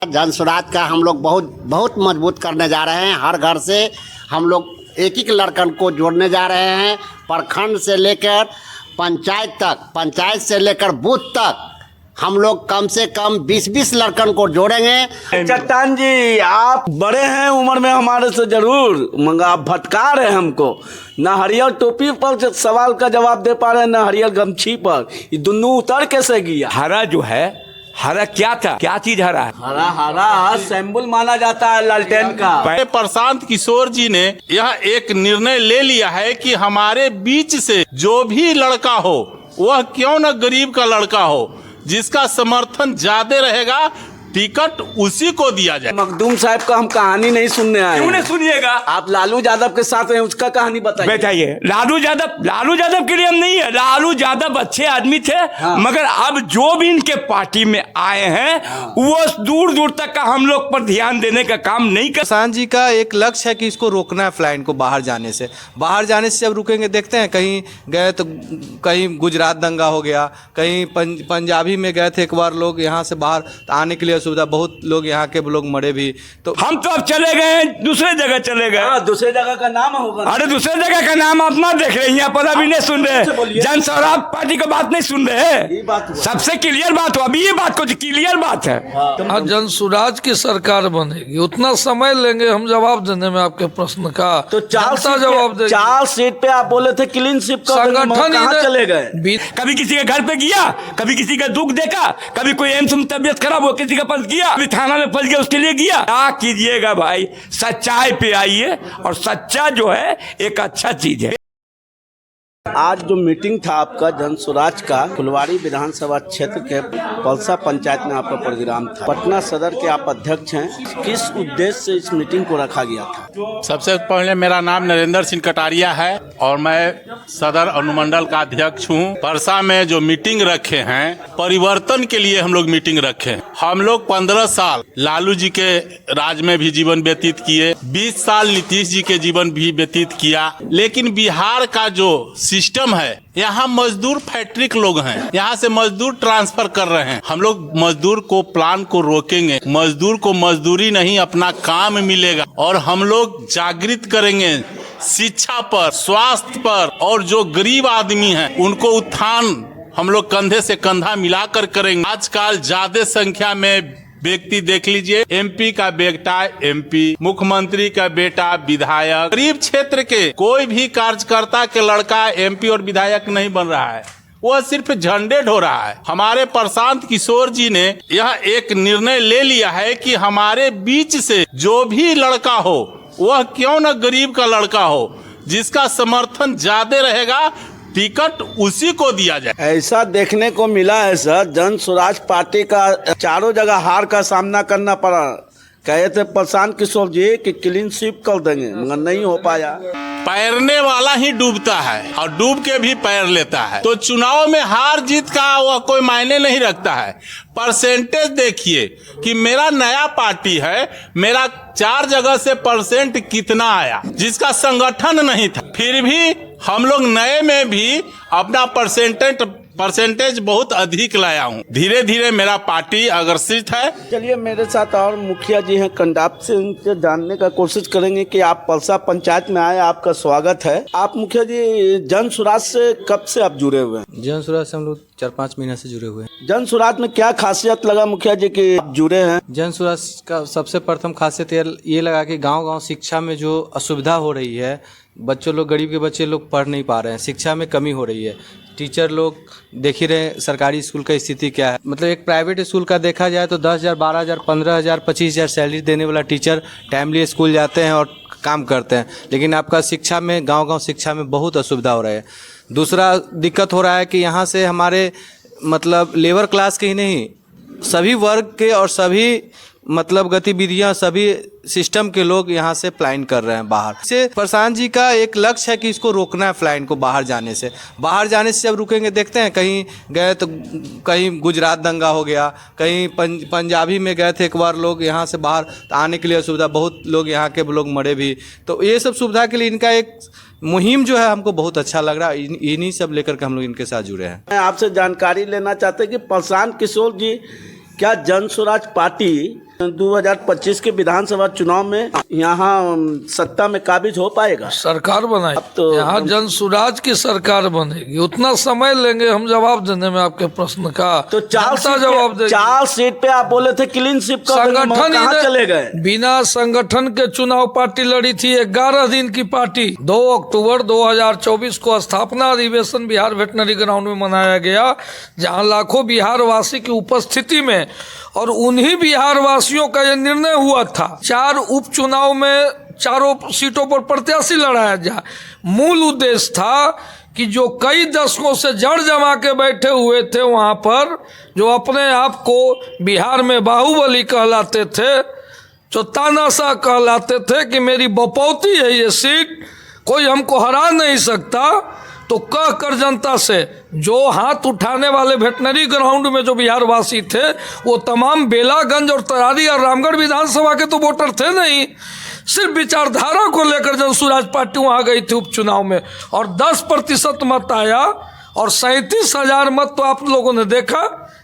जन स्वराज का हम लोग बहुत बहुत मजबूत करने जा रहे हैं। हर घर से हम लोग एक एक लड़कन को जोड़ने जा रहे हैं। प्रखंड से लेकर पंचायत तक, पंचायत से लेकर बूथ तक हम लोग कम से कम 20-20 लड़कन को जोड़ेंगे। चट्टान जी, आप बड़े हैं उम्र में हमारे से जरूर, मगर आप भटका रहे हैं हमको। ना हरियर टोपी पर सवाल का जवाब दे पा रहे हैं, ना हरियर गमछी पर। ये दोनों उतर कैसे गया? हरा जो है, हरा क्या था, क्या चीज हरा है? हरा हरा सिंबल माना जाता है लालटेन का। प्रशांत किशोर जी ने यह एक निर्णय ले लिया है कि हमारे बीच से जो भी लड़का हो, वह क्यों न गरीब का लड़का हो, जिसका समर्थन ज्यादा रहेगा, टिकट उसी को दिया जाए। मखदूम साहब का हम कहानी नहीं सुनने आए। क्यों नहीं सुनिएगा? आप लालू यादव के साथ हैं, उसका कहानी बताइए। लालू यादव के लिए हम नहीं है। लालू यादव अच्छे आदमी थे, हाँ। मगर अब जो भी इनके पार्टी में आए हैं, हाँ। वो दूर दूर तक का हम लोग पर ध्यान देने का काम नहीं कर। प्रशांत जी का एक लक्ष्य है कि इसको रोकना है, फ्लाइट को बाहर जाने से। जब रुकेंगे, देखते हैं कहीं गए तो कहीं गुजरात दंगा हो गया, कहीं पंजाबी में गए थे एक बार लोग, यहाँ से बाहर आने के लिए सुविधा, बहुत लोग यहाँ के लोग मरे भी। तो हम तो अब चले गए हैं, दूसरे जगह चले गए। हाँ, दूसरे जगह का नाम होगा। अरे दूसरे जगह का नाम आप ना देख रहे हैं, यहाँ पर अभी नहीं सुन रहे। जन स्वराज पार्टी की बात नहीं सुन रहे। सबसे क्लियर बात हो, अभी ये बात को क्लियर बात है। हाँ, जन स्वराज की सरकार बनेगी, उतना समय लेंगे हम जवाब देने में आपके प्रश्न का। तो चार सीट पे आप बोले थे क्लीन स्वीप का, संगठन कहाँ चले गए? कभी किसी के घर पे गया, कभी किसी का दुख देखा, कभी कोई एम्स में तबियत खराब हो किसी का पास गया, अभी थाना में फंस गया, उसके लिए गया। क्या कीजिएगा भाई, सच्चाई पे आइए, और सच्चा जो है एक अच्छा चीज है। आज जो मीटिंग था आपका जन स्वराज का, फुलवारी विधानसभा क्षेत्र के पलसा पंचायत में आपका प्रोग्राम था। पटना सदर के आप अध्यक्ष हैं, किस उद्देश्य से इस मीटिंग को रखा गया था? सबसे पहले मेरा नाम नरेंद्र सिंह कटारिया है और मैं सदर अनुमंडल का अध्यक्ष हूँ। परसा में जो मीटिंग रखे हैं, परिवर्तन के लिए हम लोग मीटिंग रखे। हम लोग 15 साल लालू जी के राज में भी जीवन व्यतीत किए, 20 साल नीतीश जी के जीवन भी व्यतीत किया, लेकिन बिहार का जो सिस्टम है, यहाँ मजदूर फैक्ट्रिक लोग हैं, यहाँ से मजदूर ट्रांसफर कर रहे हैं। हम लोग मजदूर को प्लान को रोकेंगे, मजदूर को मजदूरी नहीं अपना काम मिलेगा, और हम लोग जागृत करेंगे शिक्षा पर, स्वास्थ्य पर, और जो गरीब आदमी हैं उनको उत्थान हम लोग कंधे से कंधा मिलाकर करेंगे। आजकल ज्यादा संख्या में व्यक्ति देख लीजिए, एमपी का बेटा एमपी, मुख्यमंत्री का बेटा विधायक। गरीब क्षेत्र के कोई भी कार्यकर्ता के लड़का एमपी और विधायक नहीं बन रहा है, वह सिर्फ झंडे ढो रहा है। हमारे प्रशांत किशोर जी ने यह एक निर्णय ले लिया है कि हमारे बीच से जो भी लड़का हो, वह क्यों न गरीब का लड़का हो, जिसका समर्थन ज्यादा रहेगा, टिकट उसी को दिया जाए। ऐसा देखने को मिला है सर, जन स्वराज पार्टी का चारों जगह हार का सामना करना पड़ा। कहे थे प्रशांत किशोर जी कि क्लीन स्वीप कर देंगे, मगर नहीं हो पाया। पैरने वाला ही डूबता है और डूब के भी पैर लेता है। तो चुनाव में हार जीत का वह कोई मायने नहीं रखता है। परसेंटेज देखिए कि मेरा नया पार्टी है, मेरा 4 जगह से परसेंट कितना आया, जिसका संगठन नहीं था, फिर भी हम लोग नए में भी अपना परसेंटेज बहुत अधिक लाया हूँ। धीरे धीरे मेरा पार्टी अग्रसित है। चलिए, मेरे साथ और मुखिया जी हैं कंडाप से, उनसे जानने का कोशिश करेंगे कि आप पलसा पंचायत में आए, आपका स्वागत है। आप मुखिया जी, जन स्वराज से कब से आप जुड़े हुए हैं? जन स्वराज से हम लोग 4-5 महीने से जुड़े हुए हैं। जन स्वराज में क्या खासियत लगा मुखिया जी कि आप जुड़े हैं? जन स्वराज का सबसे प्रथम खासियत ये लगा कि गांव-गांव शिक्षा में जो असुविधा हो रही है, बच्चों लोग, गरीब के बच्चे लोग पढ़ नहीं पा रहे हैं, शिक्षा में कमी हो रही है। टीचर लोग देख ही रहे हैं सरकारी स्कूल का स्थिति क्या है। मतलब एक प्राइवेट स्कूल का देखा जाए तो 10,000, 12,000, 15,000, 25,000 सैलरी देने वाला टीचर टाइमली स्कूल जाते हैं और काम करते हैं, लेकिन आपका शिक्षा में, गांव-गांव शिक्षा में बहुत असुविधा हो रहा है। दूसरा दिक्कत हो रहा है कि यहाँ से हमारे मतलब लेबर क्लास के ही नहीं, सभी वर्ग के और सभी मतलब गतिविधियां, सभी सिस्टम के लोग यहाँ से प्लान कर रहे हैं बाहर से। प्रशांत जी का एक लक्ष्य है कि इसको रोकना है, फ्लाइट को बाहर जाने से। जब रुकेंगे, देखते हैं कहीं गए तो कहीं गुजरात दंगा हो गया, कहीं पंजाबी में गए थे एक बार लोग, यहाँ से बाहर आने के लिए सुविधा, बहुत लोग यहाँ के लोग मरे भी। तो ये सब सुविधा के लिए इनका एक मुहिम जो है हमको बहुत अच्छा लग रहा है। इन्हीं सब लेकर के हम लोग इनके साथ जुड़े हैं। आपसे जानकारी लेना चाहते हैं कि प्रशांत किशोर जी, क्या जन स्वराज पार्टी 2025 के विधानसभा चुनाव में यहाँ सत्ता में काबिज हो पाएगा? सरकार बनाई तो यहाँ जन सुराज की सरकार बनेगी। उतना समय लेंगे हम जवाब देने में आपके प्रश्न का। तो चार सीट पे आप बोले थे क्लीन स्वीप का, संगठन कहाँ चले गए? बिना संगठन के चुनाव पार्टी लड़ी थी। 11 दिन की पार्टी 2 अक्टूबर 2024 को स्थापना अधिवेशन बिहार वेटनरी ग्राउंड में मनाया गया, जहां लाखों बिहार वासी की उपस्थिति में और उन्हीं बिहार वासियों का यह निर्णय हुआ था 4 उपचुनाव में 4 सीटों पर प्रत्याशी लड़ाया जाए। मूल उद्देश्य था कि जो कई दशकों से जड़ जमा के बैठे हुए थे वहां पर, जो अपने आप को बिहार में बाहुबली कहलाते थे, जो तानाशाह कहलाते थे कि मेरी बपौती है ये सीट, कोई हमको हरा नहीं सकता, तो कह कर जनता से जो हाथ उठाने वाले वेटनरी ग्राउंड में जो बिहार वासी थे वो तमाम बेलागंज और तरारी और रामगढ़ विधानसभा के तो वोटर थे नहीं, सिर्फ विचारधारा को लेकर जनसुराज पार्टी वहां गई थी उपचुनाव में और 10% मत आया। और 37,000 मत तो आप लोगों ने देखा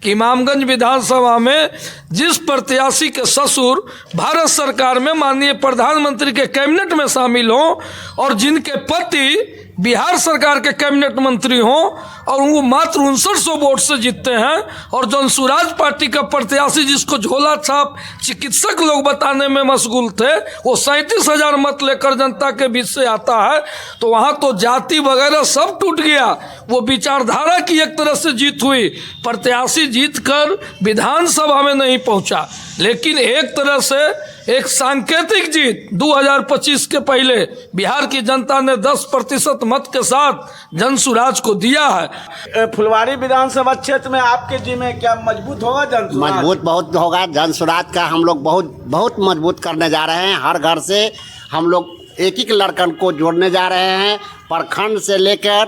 कि इमामगंज विधानसभा में जिस प्रत्याशी के ससुर भारत सरकार में माननीय प्रधानमंत्री के कैबिनेट में शामिल हों और जिनके पति बिहार सरकार के कैबिनेट मंत्री हों और वो मात्र 5900 वोट से जीतते हैं, और जनसुराज पार्टी का प्रत्याशी जिसको झोला छाप चिकित्सक लोग बताने में मशगूल थे वो 37,000 मत लेकर जनता के बीच से आता है, तो वहाँ तो जाति वगैरह सब टूट गया। वो विचारधारा की एक तरह से जीत हुई, प्रत्याशी जीतकर विधानसभा में नहीं पहुंचा, लेकिन एक तरह से एक सांकेतिक जीत 2025 के पहले बिहार की जनता ने 10% मत के साथ जनसुराज को दिया है। फुलवारी विधानसभा क्षेत्र में आपके जी में क्या मजबूत होगा जनसुराज? मजबूत बहुत होगा। जनसुराज का हम लोग बहुत मजबूत करने जा रहे हैं। हर घर से हम लोग एक लड़कन को जोड़ने जा रहे हैं, प्रखंड से लेकर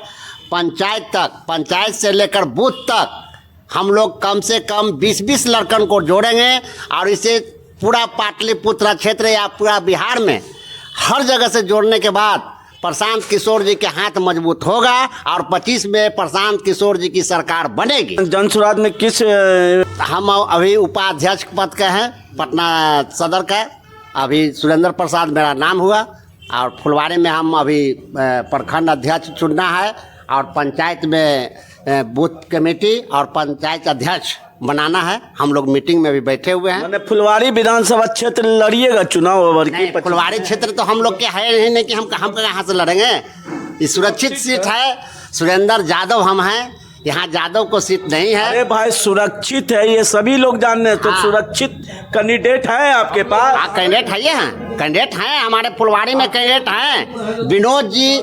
पंचायत तक, पंचायत से लेकर बूथ तक हम लोग कम से कम 20-20 लड़कन को जोड़ेंगे और इसे पूरा पाटलिपुत्र क्षेत्र या पूरा बिहार में हर जगह से जोड़ने के बाद प्रशांत किशोर जी के हाथ मजबूत होगा और 25 में प्रशांत किशोर जी की सरकार बनेगी। जनसुराज में किस हम अभी उपाध्यक्ष पद के हैं पटना सदर का, अभी सुरेंद्र प्रसाद मेरा नाम हुआ, और फुलवारी में हम अभी प्रखंड अध्यक्ष चुनना है और पंचायत में बूथ कमेटी और पंचायत अध्यक्ष बनाना है। हम लोग मीटिंग में भी बैठे हुए हैं। मैंने फुलवारी विधानसभा क्षेत्र लड़िएगा चुनाव ओवर की? फुलवारी क्षेत्र तो हम लोग के है ही नहीं कि हम कहाँ से लड़ेंगे। ये सुरक्षित सीट है, सुरेंद्र यादव हम हैं, यहाँ यादव को सीट नहीं है। अरे भाई सुरक्षित है ये सभी लोग जानते हैं, तो सुरक्षित कैंडिडेट है आपके पास? हाँ कैंडिडेट है, ये हैं कैंडिडेट हैं, हमारे फुलवारी में कैंडिडेट हैं। विनोद जी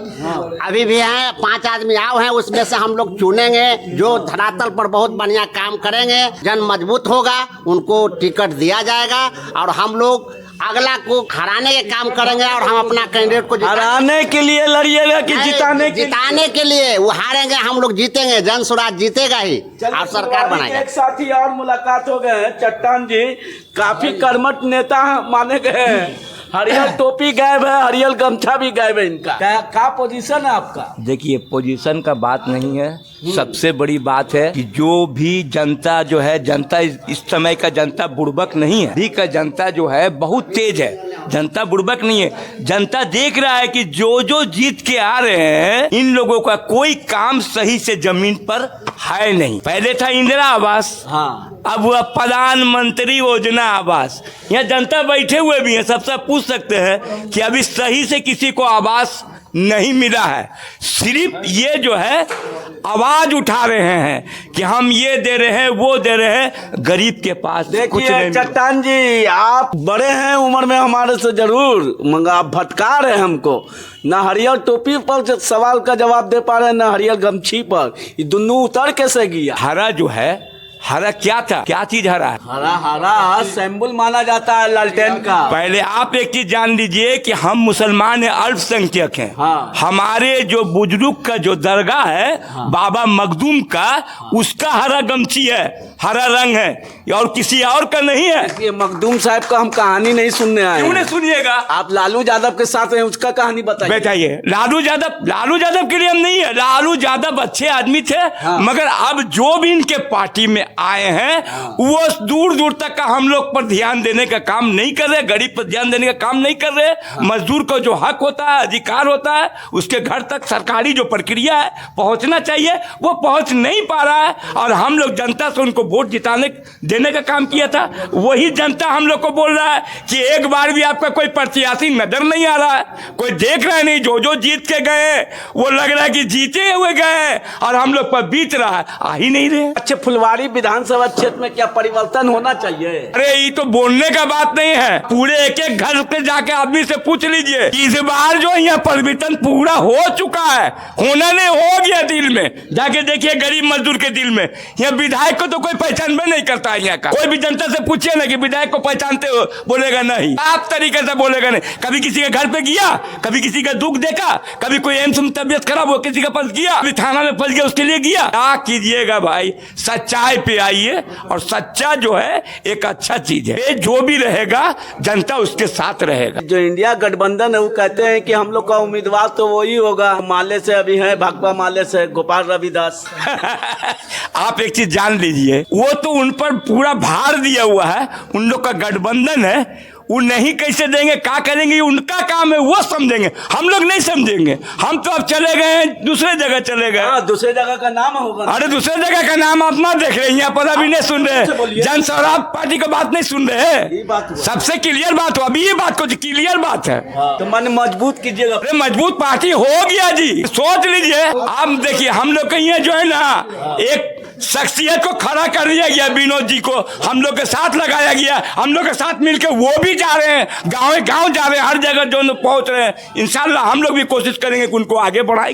अभी भी हैं, 5 आदमी आए हैं, उसमें से हम लोग चुनेंगे जो धरातल पर बहुत बढ़िया काम करेंगे, जन मजबूत होगा, उनको टिकट दिया जाएगा और हम लोग अगला को हराने के काम करेंगे और हम अपना कैंडिडेट को हराने के लिए लड़िएगा कि जिताने के लिए? वो हारेंगे, हम लोग जीतेंगे, जनसुराज जीतेगा ही और सरकार बनाएगा। एक साथी और मुलाकात हो गए हैं, चट्टान जी काफी कर्मठ नेता माने गए हैं, हरियल टोपी गायब है, हरियल गमछा भी गायब है इनका, क्या पोजीशन है आपका? देखिए पोजीशन का बात नहीं है, सबसे बड़ी बात है कि जो भी जनता जो है, जनता इस समय का जनता बुड़बक नहीं है, अभी का जनता जो है बहुत तेज है, जनता बुड़बक नहीं है। जनता देख रहा है कि जो जीत के आ रहे हैं इन लोगों का कोई काम सही से जमीन पर है नहीं। पहले था इंदिरा आवास, हाँ, अब हुआ प्रधानमंत्री योजना आवास। यहाँ जनता बैठे हुए भी हैं, सबसे पूछ सकते हैं कि अभी सही से किसी को आवास नहीं मिला है। सिर्फ ये जो है आवाज उठा रहे हैं कि हम ये दे रहे हैं, वो दे रहे हैं, गरीब के पास कुछ नहीं। चट्टान जी आप बड़े हैं उम्र में हमारे से जरूर, मगर आप भटका रहे हैं हमको, न हरियल टोपी पर सवाल का जवाब दे पा रहे हैं, न हरियल गमछी पर, ये दोनों उतर कैसे गया? हरा जो है, हरा क्या था, क्या चीज हरा है? हरा सिंबल माना जाता है लालटेन का। पहले आप एक चीज जान लीजिए कि हम मुसलमान अल्पसंख्यक हैं, हाँ। हमारे जो बुजुर्ग का जो दरगाह है, हाँ। बाबा मखदूम का, उसका हरा गमछी है, हरा रंग है और किसी और का नहीं है। ये मखदूम साहब का हम कहानी नहीं सुनने आए क्यों नहीं हैं। सुनिएगा? आप लालू यादव के साथ हैं, उसका कहानी बताइए। बताइए। लालू यादव के लिए हम नहीं है। लालू यादव अच्छे आदमी थे, मगर अब जो भी इनके पार्टी में आए हैं वो दूर दूर तक का हम लोग पर ध्यान देने का काम नहीं कर रहे, गरीब पर ध्यान देने का काम नहीं कर रहे। मजदूर को जो हक होता है, अधिकार होता है, उसके घर तक सरकारी जो प्रक्रिया है पहुंचना चाहिए, वो पहुंच नहीं पा रहा है। और हम लोग जनता से उनको वोट जिताने देने का काम किया था, वही जनता हम लोग को बोल रहा है कि एक बार भी आपका कोई प्रत्याशी नजर नहीं आ रहा है, कोई देख रहा है नहीं। जो जीत के गए वो लग रहा है कि जीते हुए गए और हम लोग पर बीत रहा है, आ ही नहीं रहे। अच्छे फुलवारी विधानसभा क्षेत्र में क्या परिवर्तन होना चाहिए? अरे ये तो बोलने का बात नहीं है, पूरे एक एक घर पे जाके आदमी से पूछ लीजिए। इस बार जो यहाँ परिवर्तन पूरा हो चुका है, होना नहीं हो गया दिल में। जाके देखिए गरीब मजदूर के दिल में। यहाँ विधायक को तो कोई पहचान में नहीं करता है। यहाँ का कोई भी जनता से पूछिए ना कि विधायक को पहचानते हो, बोलेगा नहीं, आप तरीके से बोलेगा नहीं। कभी किसी के घर पे गया, कभी किसी का दुख देखा, कभी कोई एम्स में तबियत खराब हो किसी का पास गया, कभी थाना में फंस गया उसके लिए गया। क्या कीजिएगा भाई, सच्चाई पे आइए। और सच्चा जो है एक अच्छा चीज है, ये जो भी रहेगा जनता उसके साथ रहेगा। जो इंडिया गठबंधन है वो कहते हैं कि हम लोग का उम्मीदवार तो वही होगा। माले से अभी है, भाकपा माले से गोपाल रविदास। आप एक चीज जान लीजिए, वो तो उन पर पूरा भार दिया हुआ है, उन लोग का गठबंधन है। वो नहीं कैसे देंगे, क्या करेंगे, उनका काम है, वो समझेंगे, हम लोग नहीं समझेंगे। हम तो अब चले गए हैं, दूसरे जगह चले गए। दूसरे जगह का नाम होगा। अरे दूसरे जगह का नाम आप ना देख रहे हैं, यहाँ पर अभी नहीं सुन रहे, जन स्वराज पार्टी की बात नहीं सुन रहे। सबसे क्लियर बात हो, अभी ये बात को क्लियर बात है। तो मन मजबूत कीजिएगा। अरे मजबूत पार्टी हो गया जी, सोच लीजिए। आप देखिए हम लोग कहीं जो है ना, एक शख्सियत को खड़ा कर दिया गया, विनोद जी को हम लोग के साथ लगाया गया, हम लोग के साथ मिलकर वो भी जा रहे हैं, गाँव गाँव जा रहे हैं, हर जगह जो पहुंच रहे हैं। इंशाल्लाह हम लोग भी कोशिश करेंगे कि उनको आगे बढ़ाएं।